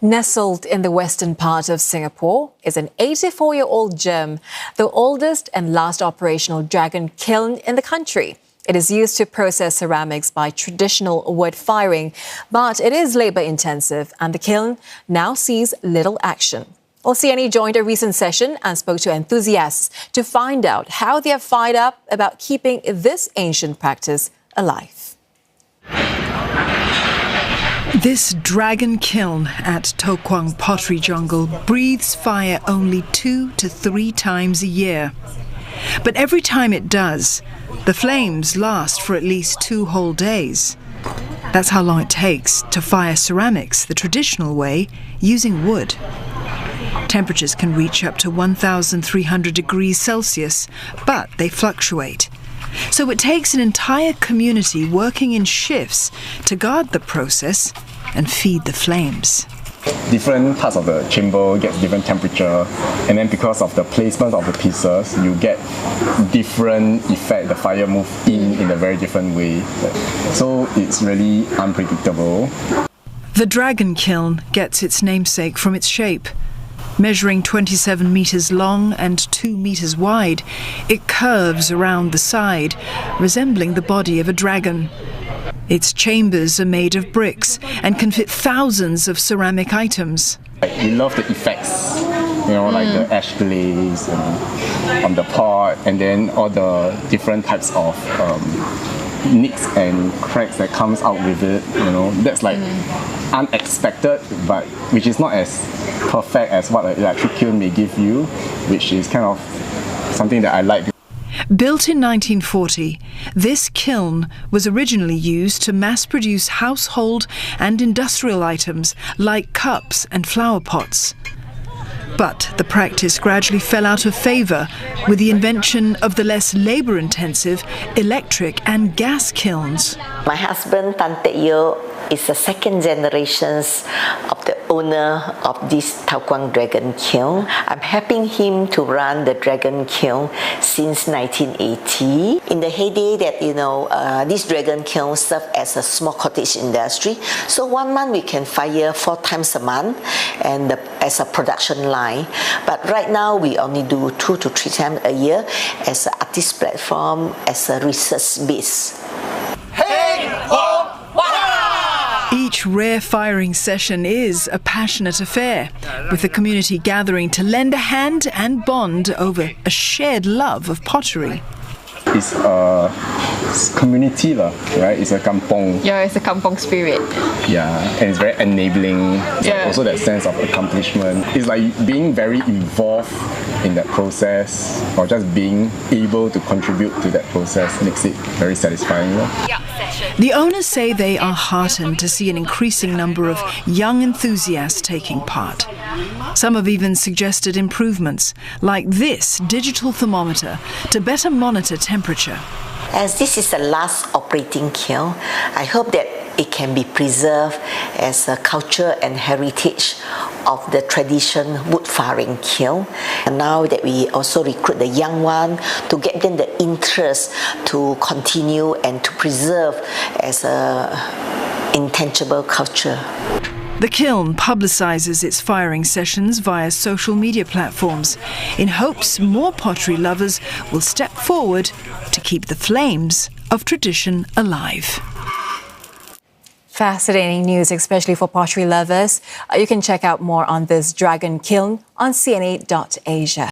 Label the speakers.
Speaker 1: Nestled in the western part of Singapore is an 84-year-old gem, the oldest and last operational dragon kiln in the country. It is used to process ceramics by traditional wood firing, but it is labour-intensive and the kiln now sees little action. Well, CNE joined a recent session and spoke to enthusiasts to find out how they are fired up about keeping this ancient practice alive.
Speaker 2: This dragon kiln at To Kwang Pottery Jungle breathes fire only 2 to 3 times a year. But every time it does, the flames last for at least 2 whole days. That's how long it takes to fire ceramics the traditional way, using wood. Temperatures can reach up to 1,300 degrees Celsius, but they fluctuate. So it takes an entire community working in shifts to guard the process and feed the flames.
Speaker 3: Different parts of the chamber get different temperature, and then because of the placement of the pieces, you get different effect. The fire move in a very different way. So it's really unpredictable.
Speaker 2: The dragon kiln gets its namesake from its shape. Measuring 27 metres long and 2 metres wide, it curves around the side, resembling the body of a dragon. Its chambers are made of bricks and can fit thousands of ceramic items.
Speaker 3: We love the effects, like the ash glaze on the pot, and then all the different types of nicks and cracks that comes out with it. That's like unexpected, but which is not as perfect as what an electric kiln may give you, which is kind of something that I like.
Speaker 2: Built in 1940, this kiln was originally used to mass-produce household and industrial items like cups and flower pots. But the practice gradually fell out of favour with the invention of the less labour-intensive electric and gas kilns.
Speaker 4: My husband, Tan Teck Yeo, is the second generation of the owner of this To Kwang Dragon Kiln. I'm helping him to run the Dragon Kiln since 1980. In the heyday that, this Dragon Kiln served as a small cottage industry. So 1 month we can fire 4 times a month and as a production line. But right now we only do 2 to 3 times a year as an artist platform, as a research base.
Speaker 2: Each rare firing session is a passionate affair, with the community gathering to lend a hand and bond over a shared love of pottery.
Speaker 3: It's a community, right? It's a kampong.
Speaker 5: Yeah, it's a kampong spirit.
Speaker 3: Yeah, and it's very enabling. Yeah. Also that sense of accomplishment. It's like being very involved in that process, or just being able to contribute to that process makes it very satisfying.
Speaker 2: The owners say they are heartened to see an increasing number of young enthusiasts taking part. Some have even suggested improvements, like this digital thermometer, to better monitor temperature.
Speaker 4: As this is the last operating kiln, I hope that it can be preserved as a culture and heritage of the tradition wood firing kiln. And now that we also recruit the young one to get them the interest to continue and to preserve as a intangible culture.
Speaker 2: The kiln publicises its firing sessions via social media platforms in hopes more pottery lovers will step forward to keep the flames of tradition alive.
Speaker 1: Fascinating news, especially for pottery lovers. You can check out more on this dragon kiln on cne.asia.